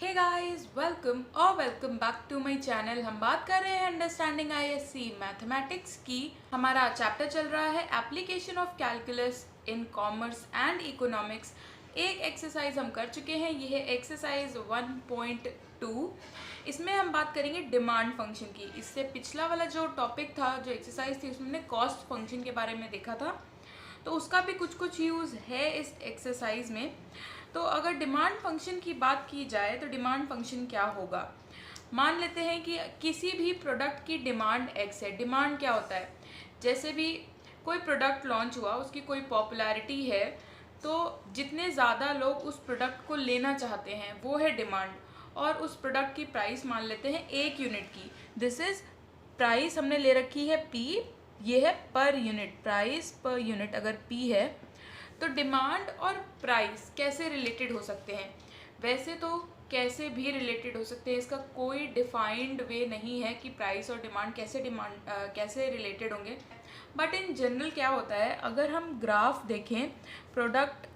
Hey guys, welcome back to my channel. हम बात कर रहे हैं अंडरस्टैंडिंग आईएससी मैथमेटिक्स की। हमारा चैप्टर चल रहा है application of calculus in commerce and economics. एक एक्सरसाइज हम कर चुके हैं, ये है एक्सरसाइज 1.2। इसमें हम बात करेंगे डिमांड फंक्शन की। इससे पिछला वाला जो टॉपिक था, जो एक्सरसाइज थी, उसमें हमने कॉस्ट फंक्शन के बारे में देखा था, तो उसका भी कुछ यूज़ है इस एक्सरसाइज में। तो अगर डिमांड फंक्शन की बात की जाए तो डिमांड फंक्शन क्या होगा। मान लेते हैं कि किसी भी प्रोडक्ट की डिमांड एक्स है। डिमांड क्या होता है, जैसे भी कोई प्रोडक्ट लॉन्च हुआ, उसकी कोई पॉपुलैरिटी है, तो जितने ज़्यादा लोग उस प्रोडक्ट को लेना चाहते हैं वो है डिमांड। और उस प्रोडक्ट की प्राइस मान लेते हैं 1 यूनिट की। दिस इज़ प्राइस हमने ले रखी है P, ये है per unit, price per unit अगर P है। तो डिमांड और प्राइस कैसे रिलेटेड हो सकते हैं? वैसे तो कैसे भी रिलेटेड हो सकते हैं, इसका कोई डिफाइंड वे नहीं है कि प्राइस और डिमांड कैसे रिलेटेड होंगे। बट इन जनरल क्या होता है, अगर हम ग्राफ देखें प्रोडक्ट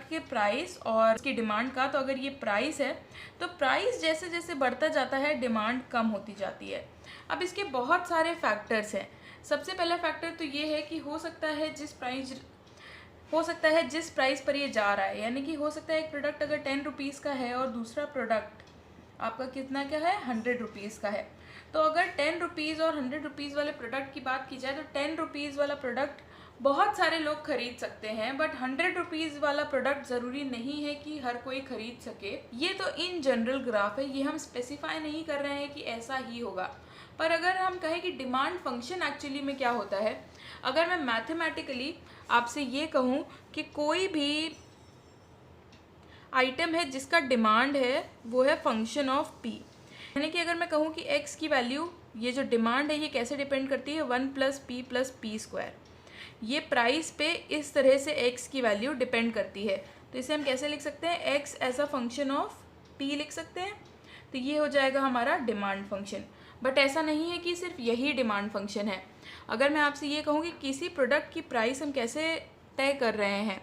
के प्राइस और उसकी डिमांड का, तो अगर ये प्राइस है तो प्राइस जैसे जैसे बढ़ता जाता है डिमांड कम होती जाती है। अब इसके बहुत सारे फैक्टर्स हैं। सबसे पहला फैक्टर तो ये है कि हो सकता है जिस प्राइस पर ये जा रहा है, यानी कि हो सकता है एक प्रोडक्ट अगर 10 रुपीज़ का है और दूसरा प्रोडक्ट आपका कितना क्या है, 100 रुपीज़ का है। तो अगर 10 रुपीज़ और 100 रुपीज़ वाले प्रोडक्ट की बात की जाए तो 10 रुपीज़ वाला प्रोडक्ट बहुत सारे लोग खरीद सकते हैं, बट 100 रुपीज़ वाला प्रोडक्ट ज़रूरी नहीं है कि हर कोई खरीद सके। ये तो इन जनरल ग्राफ है, ये हम स्पेसिफाई नहीं कर रहे हैं कि ऐसा ही होगा। पर अगर हम कहें कि डिमांड फंक्शन एक्चुअली में क्या होता है, अगर मैं मैथमेटिकली आपसे ये कहूँ कि कोई भी आइटम है जिसका डिमांड है वो है फंक्शन ऑफ P, यानी कि अगर मैं कहूँ कि x की वैल्यू, ये जो डिमांड है ये कैसे डिपेंड करती है, 1 + p + p²। ये प्राइस पे इस तरह से x की वैल्यू डिपेंड करती है। तो इसे हम कैसे लिख सकते हैं, x as a function of P लिख सकते हैं। तो ये हो जाएगा हमारा डिमांड फंक्शन। बट ऐसा नहीं है कि सिर्फ यही डिमांड फंक्शन है। अगर मैं आपसे ये कहूँ कि किसी प्रोडक्ट की प्राइस हम कैसे तय कर रहे हैं,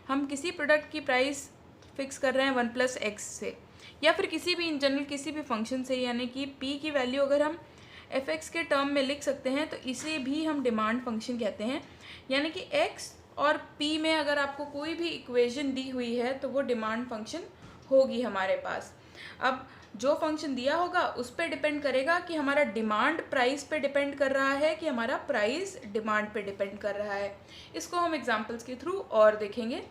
हम किसी प्रोडक्ट की प्राइस फिक्स कर रहे हैं 1 + x से, या फिर किसी भी इन जनरल किसी भी फंक्शन से, यानी कि p की वैल्यू अगर हम f(x) के टर्म में लिख सकते हैं तो इसे भी हम डिमांड फंक्शन कहते हैं। यानी कि x और p में अगर आपको कोई भी इक्वेशन दी हुई है तो वो डिमांड फंक्शन होगी हमारे पास। अब जो फंक्शन दिया होगा उस पर डिपेंड करेगा कि हमारा डिमांड प्राइस पे डिपेंड कर रहा है कि हमारा प्राइस डिमांड पे डिपेंड कर रहा है। इसको हम एग्जांपल्स के थ्रू और देखेंगे।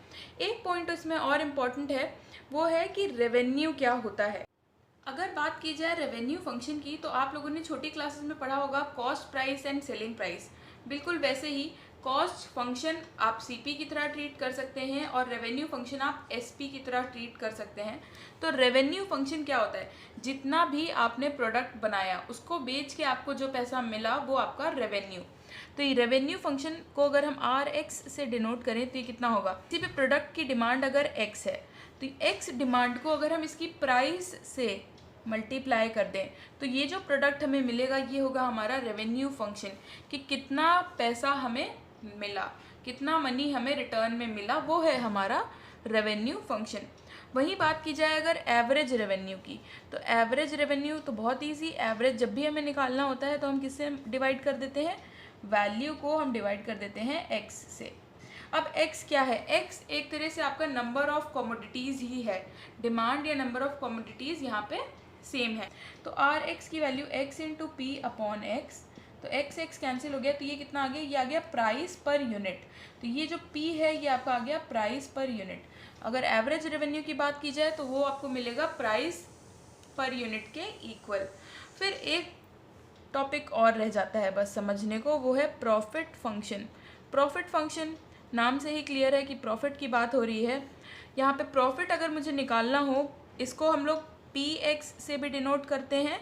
एक पॉइंट इसमें और इम्पॉर्टेंट है, वो है कि रेवेन्यू क्या होता है। अगर बात की जाए रेवेन्यू फंक्शन की, तो आप लोगों ने छोटी क्लासेस में पढ़ा होगा cost price and selling price. बिल्कुल वैसे ही कॉस्ट फंक्शन आप सीपी की तरह ट्रीट कर सकते हैं और रेवेन्यू फंक्शन आप एसपी की तरह ट्रीट कर सकते हैं। तो रेवेन्यू फंक्शन क्या होता है, जितना भी आपने प्रोडक्ट बनाया उसको बेच के आपको जो पैसा मिला वो आपका रेवेन्यू। तो ये रेवेन्यू फंक्शन को अगर हम RX से डिनोट करें तो ये कितना होगा, किसी भी प्रोडक्ट की डिमांड अगर X है तो X डिमांड को अगर हम इसकी प्राइस से मल्टीप्लाई कर दें तो ये जो प्रोडक्ट हमें मिलेगा ये होगा हमारा रेवेन्यू फंक्शन, कि कितना पैसा हमें मिला, कितना मनी हमें रिटर्न में मिला, वो है हमारा रेवेन्यू फंक्शन। वहीं बात की जाए अगर एवरेज रेवेन्यू की, तो एवरेज रेवेन्यू तो बहुत इजी। एवरेज जब भी हमें निकालना होता है तो हम किससे डिवाइड कर देते हैं, वैल्यू को हम डिवाइड कर देते हैं x से। अब x क्या है, x एक तरह से आपका नंबर ऑफ कमोडिटीज़ ही है। डिमांड या नंबर ऑफ कमोडिटीज़ यहाँ पे सेम है। तो RX की वैल्यू x × p/x, तो x कैंसिल हो गया, तो ये कितना आ गया, ये आ गया प्राइस पर यूनिट। तो ये जो p है ये आपका आ गया प्राइस पर यूनिट। अगर एवरेज रेवेन्यू की बात की जाए तो वो आपको मिलेगा प्राइस पर यूनिट के इक्वल। फिर एक टॉपिक और रह जाता है बस समझने को, वो है प्रॉफिट फंक्शन। प्रॉफिट फंक्शन नाम से ही क्लियर है कि प्रॉफिट की बात हो रही है। यहाँ पे प्रॉफिट अगर मुझे निकालना हो, इसको हम लोग px से भी डिनोट करते हैं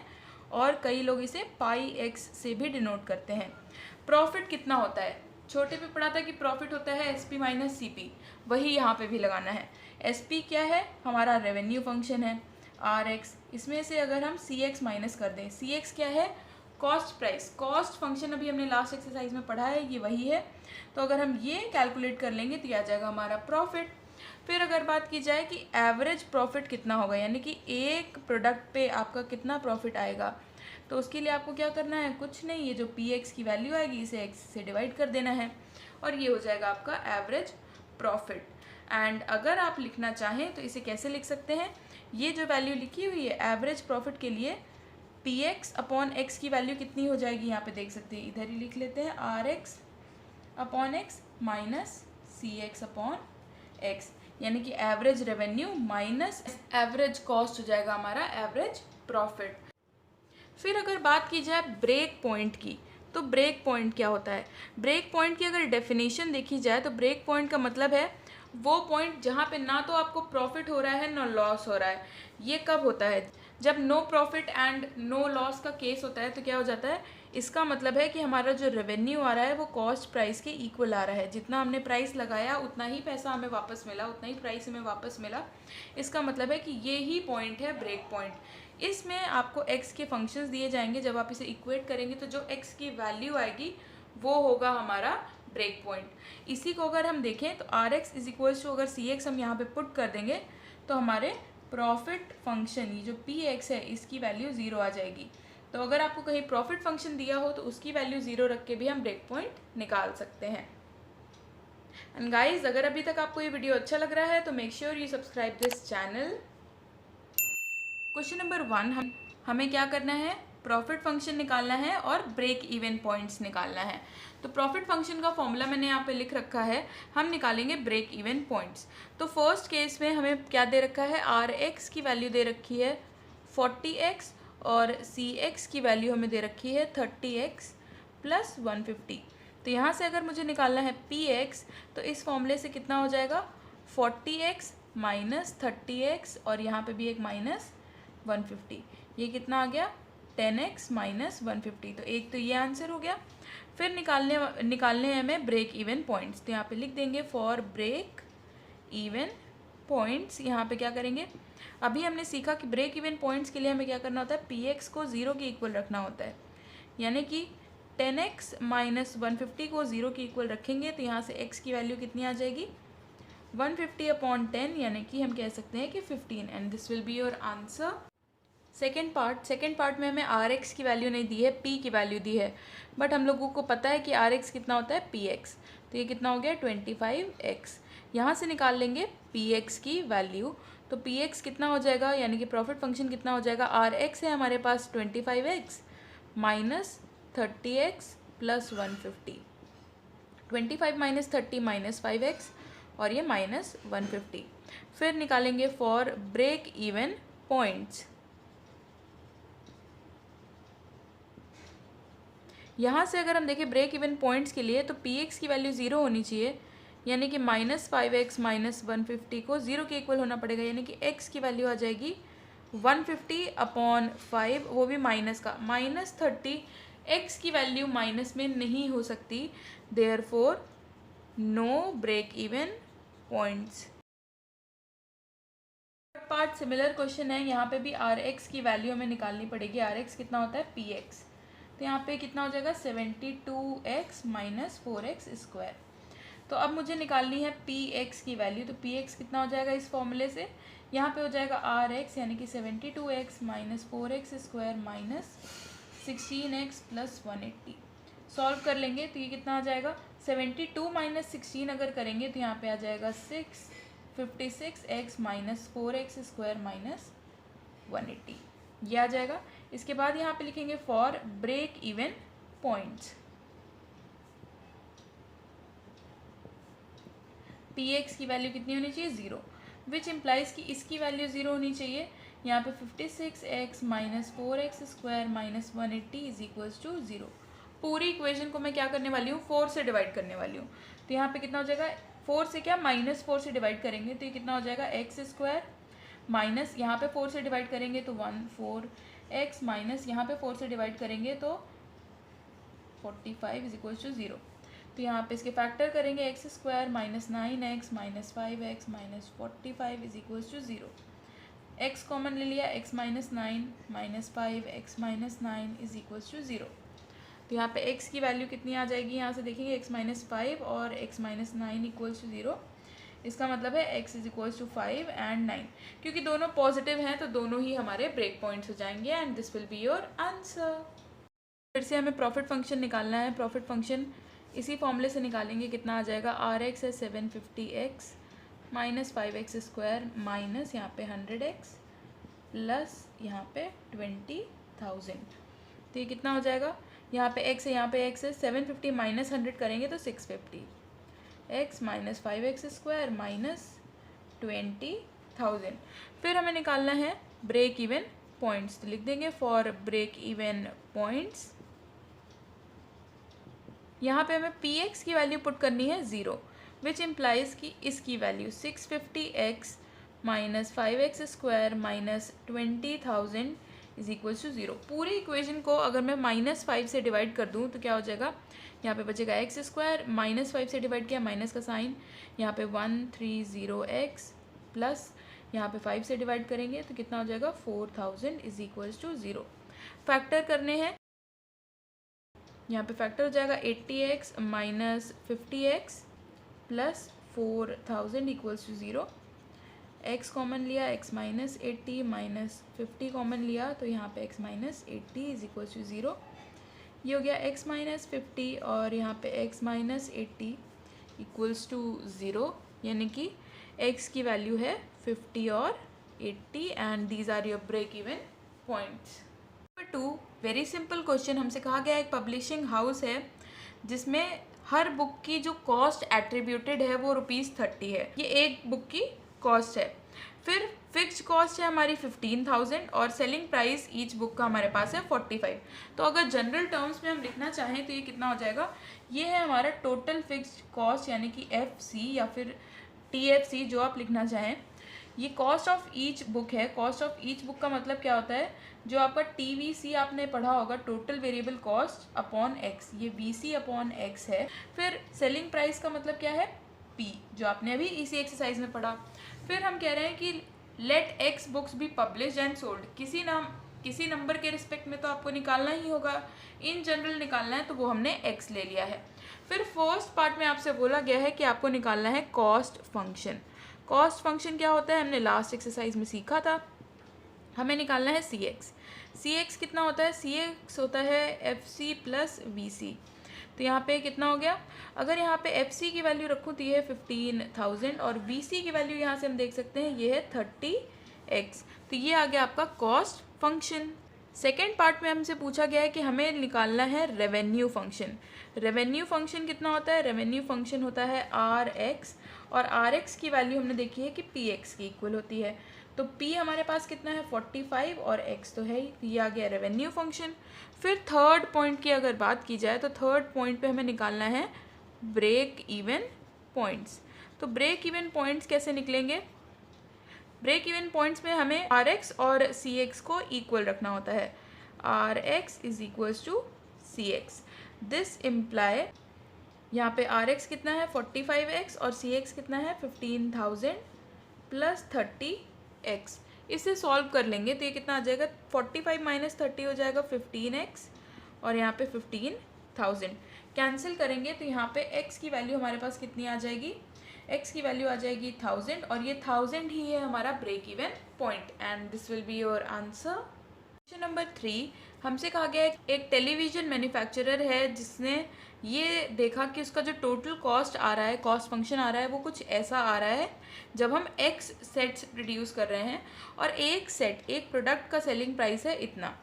और कई लोग इसे πx से भी डिनोट करते हैं। प्रॉफिट कितना होता है, छोटे पे पढ़ा था कि प्रॉफिट होता है SP - CP, वही यहाँ पे भी लगाना है। SP क्या है, हमारा रेवेन्यू फंक्शन है। RX, इसमें से अगर हम CX माइनस कर दें, CX क्या है, कॉस्ट प्राइस। कॉस्ट फंक्शन अभी हमने लास्ट एक्सरसाइज में पढ़ा है, ये वही है। तो अगर हम ये कैलकुलेट कर लेंगे तो ये आ जाएगा हमारा प्रॉफिट। फिर अगर बात की जाए कि एवरेज प्रॉफिट कितना होगा, यानी कि एक प्रोडक्ट पे आपका कितना प्रॉफिट आएगा, तो उसके लिए आपको क्या करना है, कुछ नहीं, ये जो पी एक्स की वैल्यू आएगी इसे एक्स से डिवाइड कर देना है और ये हो जाएगा आपका एवरेज प्रॉफिट। एंड अगर आप लिखना चाहें तो इसे कैसे लिख सकते हैं, ये जो वैल्यू लिखी हुई है एवरेज प्रॉफिट के लिए पी एक्स अपॉन एक्स की वैल्यू कितनी हो जाएगी, यहाँ पे देख सकते हैं, इधर ही लिख लेते हैं, R X upon X minus C X upon X, यानी कि average revenue minus average cost हो जाएगा हमारा एवरेज प्रॉफिट। फिर अगर बात की जाए ब्रेक पॉइंट की, तो ब्रेक पॉइंट क्या होता है, ब्रेक पॉइंट की अगर डेफिनेशन देखी जाए तो ब्रेक पॉइंट का मतलब है वो पॉइंट जहाँ पे ना तो आपको प्रॉफिट हो रहा है ना लॉस हो रहा है। ये कब होता है, जब no profit and no loss का केस होता है, तो क्या हो जाता है, इसका मतलब है कि हमारा जो रेवेन्यू आ रहा है वो कॉस्ट प्राइस के इक्वल आ रहा है, जितना हमने प्राइस लगाया उतना ही पैसा हमें वापस मिला, उतना ही प्राइस हमें वापस मिला। इसका मतलब है कि ये ही पॉइंट है ब्रेक पॉइंट। इसमें आपको एक्स के फंक्शंस दिए जाएंगे, जब आप इसे इक्वेट करेंगे तो जो एक्स की वैल्यू आएगी वो होगा हमारा ब्रेक पॉइंट। इसी को अगर हम देखें तो R X is equals to, अगर सी एक्स हम यहाँ पे पुट कर देंगे तो हमारे प्रॉफिट फंक्शन, ये जो पी एक्स है इसकी वैल्यू ज़ीरो आ जाएगी। तो अगर आपको कहीं प्रॉफिट फंक्शन दिया हो तो उसकी वैल्यू ज़ीरो रख के भी हम ब्रेक पॉइंट निकाल सकते हैं। एंड गाइज, अगर अभी तक आपको ये वीडियो अच्छा लग रहा है तो make sure you subscribe this channel. Question number 1, हमें क्या करना है, प्रॉफिट फंक्शन निकालना है और ब्रेक इवन पॉइंट्स निकालना है। तो प्रॉफिट फंक्शन का फॉर्मूला मैंने यहाँ पे लिख रखा है, हम निकालेंगे ब्रेक इवन पॉइंट्स। तो फर्स्ट केस में हमें क्या दे रखा है, आर एक्स की वैल्यू दे रखी है 40x और सी एक्स की वैल्यू हमें दे रखी है 30x प्लस 150। तो यहाँ से अगर मुझे निकालना है पी एक्स, तो इस फॉर्मूले से कितना हो जाएगा, 40x माइनस 30x और यहाँ पे भी एक माइनस 150, ये कितना आ गया 10x माइनस 150। तो एक तो ये आंसर हो गया। फिर निकालने हैं हमें ब्रेक इवन पॉइंट्स, तो यहाँ पे लिख देंगे फॉर ब्रेक इवन पॉइंट्स। यहाँ पे क्या करेंगे, अभी हमने सीखा कि ब्रेक इवन पॉइंट्स के लिए हमें क्या करना होता है, पी एक्स को ज़ीरो के इक्वल रखना होता है, यानी कि 10x माइनस 150 को ज़ीरो के इक्वल रखेंगे तो यहाँ से x की वैल्यू कितनी आ जाएगी 150 अपॉन 10, यानी कि हम कह सकते हैं कि 15, and this will be your answer. Second part में हमें आर एक्स की वैल्यू नहीं दी है, पी की वैल्यू दी है, बट हम लोगों को पता है कि आर एक्स कितना होता है पी एक्स, तो ये कितना हो गया 25x। यहाँ से निकाल लेंगे पी एक्स की वैल्यू, तो पी एक्स कितना हो जाएगा, यानी कि प्रॉफिट फंक्शन कितना हो जाएगा, आर एक्स है हमारे पास 25x minus 30x plus 150, 25 minus 30 minus 5x और ये माइनस 150। फिर निकालेंगे फॉर ब्रेक इवन पॉइंट्स। यहाँ से अगर हम देखें ब्रेक इवन पॉइंट्स के लिए, तो पी एक्स की वैल्यू ज़ीरो होनी चाहिए, यानी कि माइनस 5x माइनस 150 को ज़ीरो के इक्वल होना पड़ेगा, यानी कि x की वैल्यू आ जाएगी 150 अपॉन 5, वो भी माइनस का, माइनस 30। x की वैल्यू माइनस में नहीं हो सकती, therefore no break even points. Part similar question है, यहाँ पे भी आर एक्स की वैल्यू हमें निकालनी पड़ेगी, आर एक्स कितना होता है पी एक्स, तो यहाँ पे कितना हो जाएगा 72x माइनस 4x स्क्वायर। तो अब मुझे निकालनी है पी एक्स की वैल्यू, तो पी एक्स कितना हो जाएगा इस फॉर्मूले से, यहाँ पे हो जाएगा आर एक्स यानी कि 72x minus 4x square minus 16x plus 180। Solve कर लेंगे तो ये कितना आ जाएगा 72 माइनस 16 अगर करेंगे तो यहाँ पे आ जाएगा 56x minus 4x square minus 180, ये आ जाएगा। इसके बाद यहाँ पे लिखेंगे for break even points, P X की वैल्यू कितनी होनी चाहिए 0, विच इम्प्लाइज कि इसकी वैल्यू 0 होनी चाहिए। यहाँ पे 56x minus 4x square minus 180 is equals to 0। पूरी इक्वेशन को मैं क्या करने वाली हूँ 4 से डिवाइड करने वाली हूँ, तो यहाँ पे कितना हो जाएगा 4 से क्या माइनस 4 से डिवाइड करेंगे तो ये कितना हो जाएगा x स्क्वायर माइनस यहाँ पे 4 से डिवाइड करेंगे तो 4x माइनस यहाँ पे 4 से डिवाइड करेंगे तो 45 इज इक्वल्स टू 0। तो यहाँ पे इसके फैक्टर करेंगे X square minus 9x minus 5x minus 45 is equals to 0। x common ले लिया, x minus 9 minus 5 x minus 9 is equals to 0। तो यहाँ पे x की वैल्यू कितनी आ जाएगी, यहाँ से देखेंगे x माइनस 5 और x माइनस 9 इक्वल्स टू 0। इसका मतलब है x is equals to 5 and 9। क्योंकि दोनों पॉजिटिव हैं तो दोनों ही हमारे ब्रेक पॉइंट्स हो जाएंगे and this will be your answer. फिर से हमें प्रॉफिट फंक्शन निकालना है। प्रॉफिट फंक्शन इसी फॉर्मूले से निकालेंगे। कितना आ जाएगा, आर एक्स है 750x minus 5x square minus यहाँ पे 100x प्लस यहाँ पे 20,000। तो ये कितना हो जाएगा, यहाँ पे x है यहाँ पे x है, 750 माइनस 100 करेंगे तो 650 x minus 5x square minus 20,000। फिर हमें निकालना है ब्रेक इवन पॉइंट्स। तो लिख देंगे फॉर ब्रेक इवन पॉइंट्स। यहाँ पे हमें px की वैल्यू पुट करनी है 0 विच इम्प्लाइज कि इसकी value 650x minus 5x square minus 20,000 is equal to 0। पूरी इक्वेशन को अगर मैं -5 से डिवाइड कर दूँ तो क्या हो जाएगा, यहाँ पे बचेगा x स्क्वायर, -5 से डिवाइड किया माइनस का साइन, यहाँ पे 130x प्लस यहाँ पे 5 से डिवाइड करेंगे तो कितना हो जाएगा 4000 इज इक्वल्स टू 0। फैक्टर करने हैं, यहाँ पे फैक्टर हो जाएगा 80x minus 50x plus 4000 equals to 0। x common लिया, x माइनस 80 माइनस 50 कॉमन लिया तो यहाँ पे x minus 80 is equals to 0। ये हो गया x माइनस 50 और यहाँ पे x माइनस 80 इक्वल्स टू 0, यानी कि x की वैल्यू है 50 और 80 and these are your break even points. Number 2, very simple question. हमसे कहा गया एक पब्लिशिंग हाउस है जिसमें हर बुक की जो कॉस्ट एट्रीब्यूटेड है वो ₹30 है। ये एक बुक की कॉस्ट है। फिर फिक्स्ड कॉस्ट है हमारी 15,000 और सेलिंग प्राइस ईच बुक का हमारे पास है 45। तो अगर जनरल टर्म्स में हम लिखना चाहें तो ये कितना हो जाएगा, ये है हमारा टोटल फिक्स्ड कॉस्ट यानी कि FC या फिर TFC जो आप लिखना चाहें। ये कॉस्ट ऑफ ईच बुक है। कॉस्ट ऑफ ईच बुक का मतलब क्या होता है, जो आपका TVC आपने पढ़ा होगा, total variable cost upon x, ये VC अपॉन x है। फिर सेलिंग प्राइस का मतलब क्या है, P, जो आपने अभी इसी एक्सरसाइज में पढ़ा। फिर हम कह रहे हैं कि let x books be published and sold. किसी नंबर के रिस्पेक्ट में तो आपको निकालना ही होगा, इन जनरल निकालना है तो वो हमने x ले लिया है। फिर फर्स्ट पार्ट में आपसे बोला गया है कि आपको निकालना है कॉस्ट फंक्शन। कॉस्ट फंक्शन क्या होता है हमने लास्ट एक्सरसाइज में सीखा था। हमें निकालना है CX कितना होता है, CX होता है FC प्लस VC। तो यहाँ पे कितना हो गया, अगर यहाँ पे FC की वैल्यू रखूँ तो ये है 15,000 और VC की वैल्यू यहाँ से हम देख सकते हैं ये है 30x। तो ये आ गया आपका कॉस्ट फंक्शन। सेकेंड पार्ट में हमसे पूछा गया है कि हमें निकालना है रेवेन्यू फंक्शन। रेवेन्यू फंक्शन कितना होता है, रेवेन्यू फंक्शन होता है RX और RX की वैल्यू हमने देखी है कि PX की इक्वल होती है। तो P हमारे पास कितना है 45 और X तो है ही, ये आ गया रेवेन्यू फंक्शन। फिर थर्ड पॉइंट की अगर बात की जाए तो थर्ड पॉइंट पे हमें निकालना है ब्रेक इवन पॉइंट्स। तो ब्रेक इवन पॉइंट्स कैसे निकलेंगे, ब्रेक इवन पॉइंट्स में हमें RX और CX को इक्वल रखना होता है। RX is equals to CX। This imply यहाँ पे RX कितना है 45x और CX कितना है 15,000 प्लस 30x। इसे सॉल्व कर लेंगे तो ये कितना आ जाएगा, 45 माइनस 30 हो जाएगा 15x और यहाँ पे 15,000 कैंसिल करेंगे तो यहाँ पे x की वैल्यू हमारे पास कितनी आ जाएगी, x की वैल्यू आ जाएगी 1000 और ये 1000 ही है हमारा break even point and this will be your answer. Question number 3, हमसे कहा गया है एक टेलीविज़न मैन्युफैक्चरर है जिसने ये देखा कि उसका जो टोटल कॉस्ट आ रहा है, कॉस्ट फंक्शन आ रहा है, वो कुछ ऐसा आ रहा है जब हम x सेट्स प्रोड्यूस कर रहे हैं और एक सेट, एक प्रोडक्ट का सेलिंग प्राइस है इतना,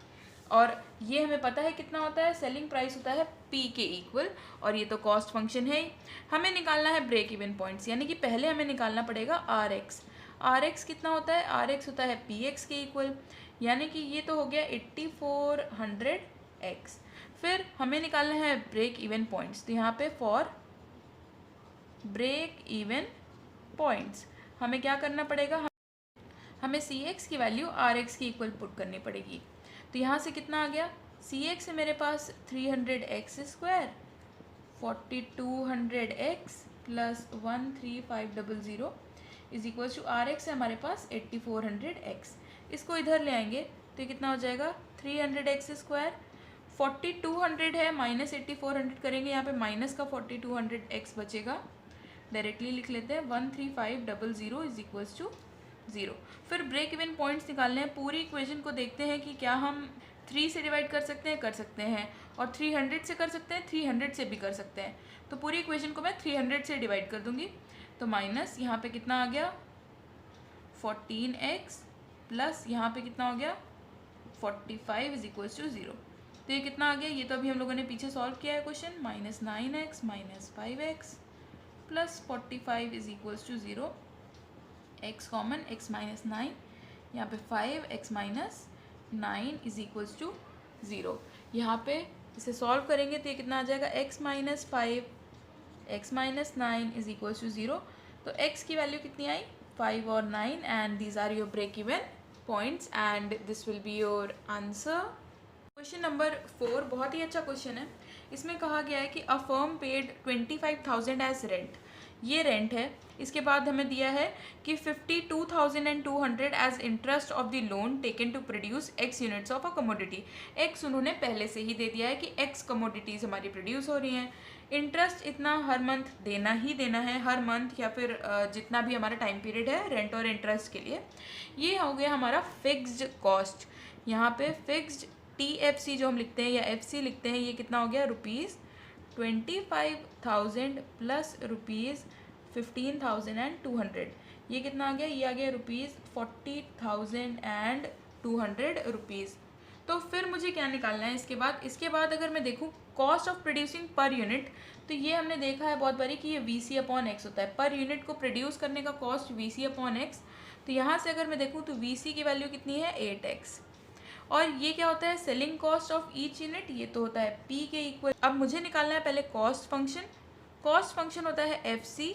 और ये हमें पता है कितना होता है, सेलिंग प्राइस होता है P के इक्वल और ये तो कॉस्ट फंक्शन है ही। हमें निकालना है ब्रेक इवन पॉइंट्स, यानी कि पहले हमें निकालना पड़ेगा RX। RX कितना होता है, RX होता है PX के इक्वल, यानी कि ये तो हो गया 8400x। फिर हमें निकालना है ब्रेक इवन पॉइंट्स। तो यहाँ पे फॉर ब्रेक इवन पॉइंट्स हमें क्या करना पड़ेगा, हमें CX की वैल्यू RX की इक्वल पुट करनी पड़ेगी। तो यहाँ से कितना आ गया, CX है मेरे पास 300x square 4200x plus 13500 is equals to RX है हमारे पास 8400x। इसको इधर ले आएंगे तो ये कितना हो जाएगा 300x स्क्वायर, 4200 है माइनस 8400 करेंगे, यहाँ पे माइनस का 4200x बचेगा डायरेक्टली लिख लेते हैं 13500 इज इक्वल्स टू 0। फिर ब्रेक इवन पॉइंट्स निकालने हैं। पूरी इक्वेशन को देखते हैं कि क्या हम 3 से डिवाइड कर सकते हैं और 300 से कर सकते हैं, 300 से भी कर सकते हैं। तो पूरी इक्वेशन को मैं 300 से डिवाइड कर दूंगी। तो माइनस यहाँ पे कितना आ गया 14x प्लस यहाँ पे कितना हो गया 45 इज इक्वल्स टू 0। तो ये कितना आ गया, ये तो अभी हम लोगों ने पीछे सॉल्व किया है question. -9x minus 5x plus 45 is equals to 0। x common, x minus 9, यहाँ पे 5x minus 9 is equals to 0। यहाँ पे इसे सॉल्व करेंगे तो ये कितना आ जाएगा x minus 5 x minus 9 is equals to 0। तो x की वैल्यू कितनी आई 5 और 9 and these are your break even points and this will be your answer. Question number 4 बहुत ही अच्छा क्वेश्चन है। इसमें कहा गया है कि a firm paid 25,000 as rent, ये रेंट है। इसके बाद हमें दिया है कि 52,200 as interest of the loan taken to produce x units of a commodity. x उन्होंने पहले से ही दे दिया है कि x कमोडिटीज़ हमारी प्रोड्यूस हो रही हैं। इंटरेस्ट इतना हर मंथ देना ही देना है, हर मंथ या फिर जितना भी हमारा टाइम पीरियड है रेंट और इंटरेस्ट के लिए। ये हो गया हमारा फिक्स्ड कॉस्ट। यहाँ पे फिक्स्ड TFC जो हम लिखते हैं या FC लिखते हैं, ये कितना हो गया ₹25,000 प्लस ₹15,200। ये कितना आ गया, ये आ गया ₹40,200। तो फिर मुझे क्या निकालना है इसके बाद अगर मैं देखूँ cost of producing per unit, तो ये हमने देखा है बहुत बारी कि ये VC/X होता है। पर यूनिट को प्रोड्यूस करने का कॉस्ट VC/X। तो यहाँ से अगर मैं देखूँ तो VC की वैल्यू कितनी है 8x, और ये क्या होता है selling cost of each unit, ये तो होता है P के इक्वल। अब मुझे निकालना है पहले कॉस्ट फंक्शन। कॉस्ट फंक्शन होता है FC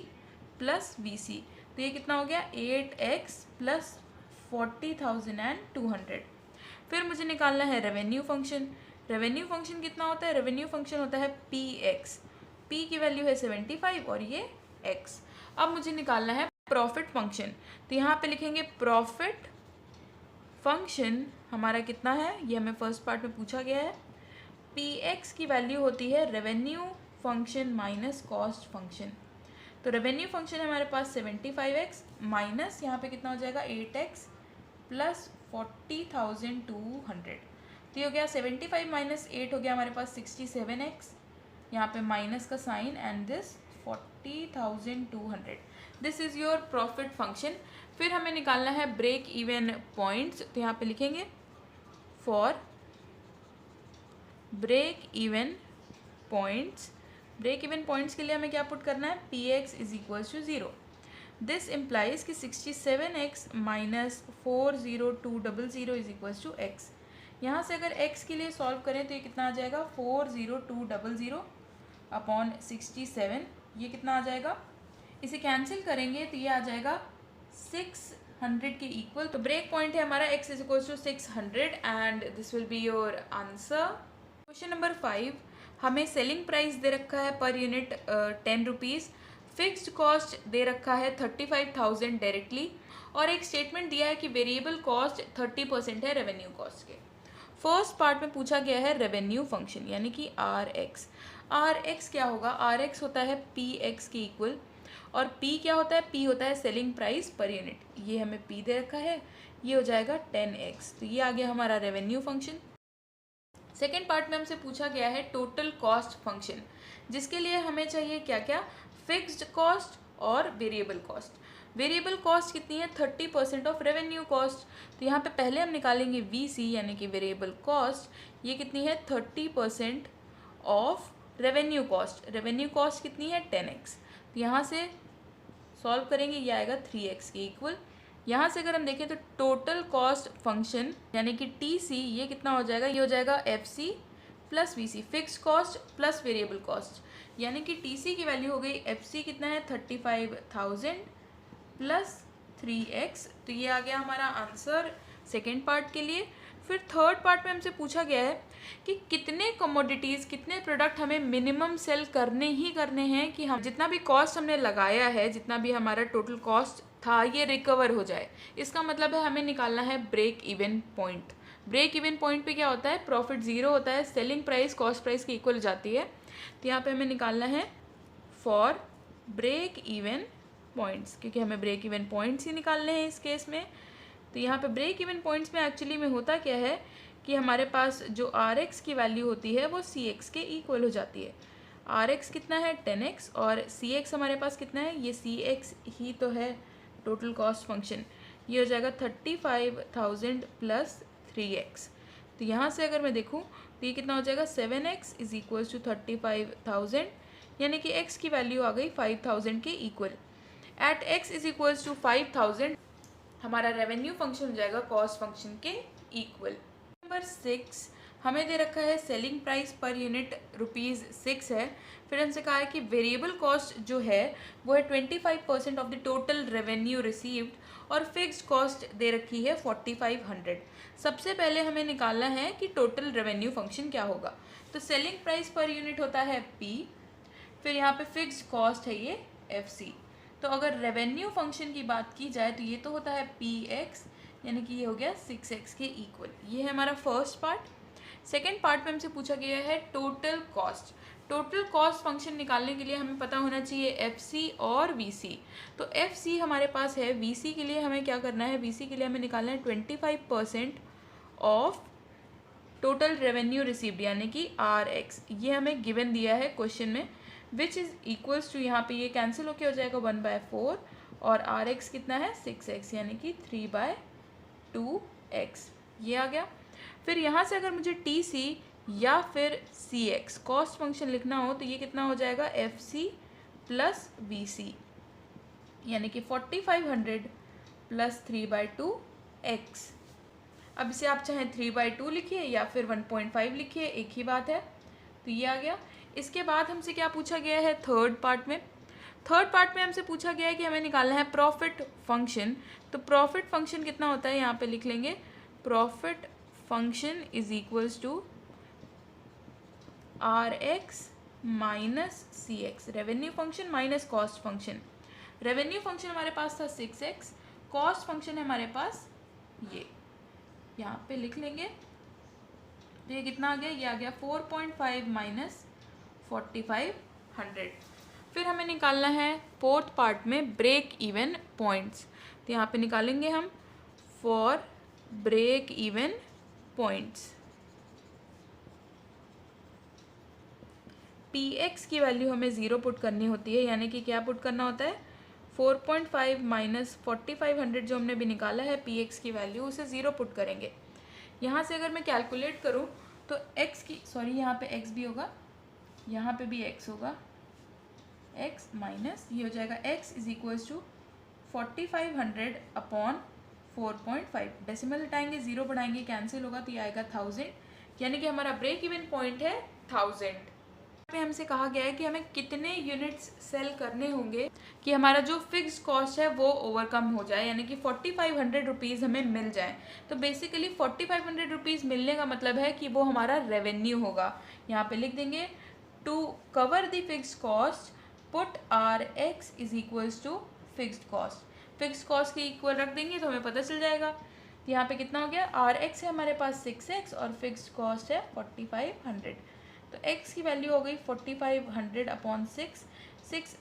प्लस VC। तो ये कितना हो गया 8x प्लस 40,200। फिर मुझे निकालना है रेवेन्यू फंक्शन। रेवेन्यू फंक्शन कितना होता है, रेवेन्यू फंक्शन होता है PX। P की वैल्यू है 75 और ये x। अब मुझे निकालना है प्रॉफिट फंक्शन। तो यहाँ पे लिखेंगे प्रॉफिट फंक्शन हमारा कितना है, ये हमें फर्स्ट पार्ट में पूछा गया है। PX की वैल्यू होती है revenue function minus cost function. तो रेवेन्यू फंक्शन है हमारे पास 75x माइनस यहाँ पे कितना हो जाएगा 8x प्लस 40,200। तो ये हो गया 75 माइनस 8 हो गया हमारे पास 67x, यहाँ पे माइनस का sign and this 40,200। This is your profit function. फिर हमें निकालना है ब्रेक इवन पॉइंट्स। तो यहाँ पे लिखेंगे for break even points. Break even points के लिए हमें क्या पुट करना है PX is equals to 0। This implies कि 67x minus 40200 is equals to x। यहाँ से अगर x के लिए सॉल्व करें तो ये कितना आ जाएगा 40200 अपॉन 67। ये कितना आ जाएगा, इसे कैंसिल करेंगे तो ये आ जाएगा 600 के इक्वल। तो ब्रेक पॉइंट है हमारा x is equals to 600 and this will be your answer. Question number 5, हमें सेलिंग प्राइस दे रखा है per unit 10 rupees, fixed cost दे रखा है 35,000 डायरेक्टली, और एक स्टेटमेंट दिया है कि वेरिएबल कॉस्ट 30% है रेवेन्यू कॉस्ट के। फर्स्ट पार्ट में पूछा गया है रेवेन्यू फंक्शन यानी कि RX। RX क्या होगा, RX होता है PX के इक्वल, और P क्या होता है, P होता है सेलिंग प्राइस पर यूनिट। ये हमें P दे रखा है, ये हो जाएगा 10x। तो ये आ गया हमारा रेवेन्यू फंक्शन। सेकेंड पार्ट में हमसे पूछा गया है टोटल कॉस्ट फंक्शन, जिसके लिए हमें चाहिए क्या क्या, फिक्स्ड कॉस्ट और वेरिएबल कॉस्ट। वेरिएबल कॉस्ट कितनी है 30% ऑफ रेवेन्यू कॉस्ट। तो यहाँ पे पहले हम निकालेंगे VC यानी कि वेरिएबल कॉस्ट, ये कितनी है 30% of revenue cost. Revenue cost कितनी है 10x। तो यहाँ से सॉल्व करेंगे, ये आएगा 3x के इक्वल। यहाँ से अगर हम देखें तो टोटल कॉस्ट फंक्शन यानी कि TC, ये कितना हो जाएगा, ये हो जाएगा FC plus VC, fix cost plus variable cost, यानी कि TC की वैल्यू हो गई FC कितना है 35,000 प्लस 3x। तो ये आ गया हमारा आंसर सेकेंड पार्ट के लिए। फिर थर्ड पार्ट में हमसे पूछा गया है कि कितने कमोडिटीज़, कितने प्रोडक्ट हमें मिनिमम सेल करने ही करने हैं कि हम जितना भी कॉस्ट हमने लगाया है, जितना भी हमारा टोटल कॉस्ट था, ये रिकवर हो जाए। इसका मतलब है हमें निकालना है break even point. Break even point पे क्या होता है, प्रॉफिट 0 होता है, सेलिंग प्राइस कॉस्ट प्राइस के इक्वल जाती है। तो यहाँ पे हमें निकालना है फॉर ब्रेक इवन पॉइंट्स, क्योंकि हमें ब्रेक इवन पॉइंट्स ही निकालने हैं इस केस में। तो यहाँ पे ब्रेक इवन पॉइंट्स में एक्चुअली में होता क्या है कि हमारे पास जो आर एक्स की वैल्यू होती है वो सी एक्स के इक्वल हो जाती है। आर एक्स कितना है 10x और सी एक्स हमारे पास कितना है, ये सी एक्स ही तो है टोटल कॉस्ट फंक्शन। ये हो जाएगा 35,000 प्लस 3x। तो यहाँ से अगर मैं देखूँ तो ये कितना हो जाएगा 7x इज इक्वल्स टू 35,000, यानी कि x की वैल्यू आ गई 5,000 के equal. At x is equals to 5,000 हमारा रेवेन्यू फंक्शन हो जाएगा कॉस्ट फंक्शन के इक्वल। नंबर 6 हमें दे रखा है सेलिंग प्राइस पर यूनिट ₹6 है। फिर हमसे कहा है कि वेरिएबल कॉस्ट जो है वो है 25% of the total revenue received और फिक्स्ड कॉस्ट दे रखी है 4500। सबसे पहले हमें निकालना है कि टोटल रेवेन्यू फंक्शन क्या होगा। तो सेलिंग प्राइस पर यूनिट होता है P, फिर यहाँ पे फिक्स्ड कॉस्ट है ये FC। तो अगर रेवेन्यू फंक्शन की बात की जाए तो ये तो होता है PX, यानी कि ये हो गया 6x के इक्वल। ये है हमारा फर्स्ट पार्ट। सेकेंड पार्ट में हमसे पूछा गया है total cost. Total cost function निकालने के लिए हमें पता होना चाहिए FC और VC। तो FC हमारे पास है, VC के लिए हमें क्या करना है, VC के लिए हमें निकालना है 25% ऑफ टोटल रेवेन्यू रिसीव्ड, यानी कि RX। ये हमें गिवन दिया है क्वेश्चन में, विच इज़ इक्वल्स टू, यहाँ पे ये कैंसिल होके हो जाएगा 1/4 और RX कितना है 6x, यानी कि 3/2x। ये आ गया। फिर यहाँ से अगर मुझे TC या फिर CX कॉस्ट फंक्शन लिखना हो तो ये कितना हो जाएगा FC प्लस VC, यानी कि 4500 प्लस 3/2x। अब इसे आप चाहें 3/2 लिखिए या फिर 1.5 लिखिए, एक ही बात है। तो ये आ गया। इसके बाद हमसे क्या पूछा गया है थर्ड पार्ट में। थर्ड पार्ट में हमसे पूछा गया है कि हमें निकालना है प्रॉफिट फंक्शन। तो प्रॉफिट फंक्शन कितना होता है, यहाँ पे लिख लेंगे profit function is equals to RX minus CX, revenue function minus cost function. Revenue function हमारे पास था 6x, कॉस्ट फंक्शन है हमारे पास ये, यहाँ पे लिख लेंगे। तो ये कितना आ गया, ये आ गया 4.5 माइनस 4500। फिर हमें निकालना है फोर्थ पार्ट में ब्रेक इवन पॉइंट्स। तो यहाँ पे निकालेंगे हम for break even points. PX की वैल्यू हमें 0 पुट करनी होती है, यानी कि क्या पुट करना होता है 4.5 माइनस 4500 जो हमने भी निकाला है PX की वैल्यू, उसे 0 पुट करेंगे। यहाँ से अगर मैं कैलकुलेट करूँ तो x की, सॉरी यहाँ पे x भी होगा, यहाँ पे भी x होगा, x माइनस ये हो जाएगा x is equals to 4500 upon 4.5। Decimal हटाएंगे, 0 बढ़ाएंगे, कैंसिल होगा तो ये आएगा 1000, यानी कि हमारा ब्रेक इवन पॉइंट है 1000। में हमसे कहा गया है कि हमें कितने यूनिट्स सेल करने होंगे कि हमारा जो फिक्स्ड कॉस्ट है वो ओवरकम हो जाए, यानी कि 4500 रुपीज़ हमें मिल जाए। तो बेसिकली 4500 रुपीज़ मिलने का मतलब है कि वो हमारा रेवेन्यू होगा। यहाँ पे लिख देंगे to cover the fixed cost put RX is equals to fixed cost. Fixed cost के इक्वल रख देंगे तो हमें पता चल जाएगा। तो यहाँ पे कितना हो गया, RX है हमारे पास 6x और फिक्स्ड कॉस्ट है 4500। तो x की वैल्यू हो गई 4500 अपॉन 6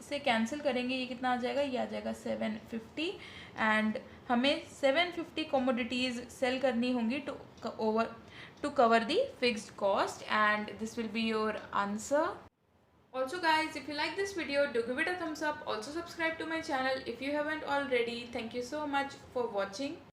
से कैंसिल करेंगे, ये कितना आ जाएगा, ये आ जाएगा 750। एंड हमें 750 कमोडिटीज़ सेल करनी होंगी to cover the fixed cost, and this will be your answer. Also guys, if you like this video, do give it a thumbs up. Also subscribe to my channel if you haven't already. Thank you so much for watching.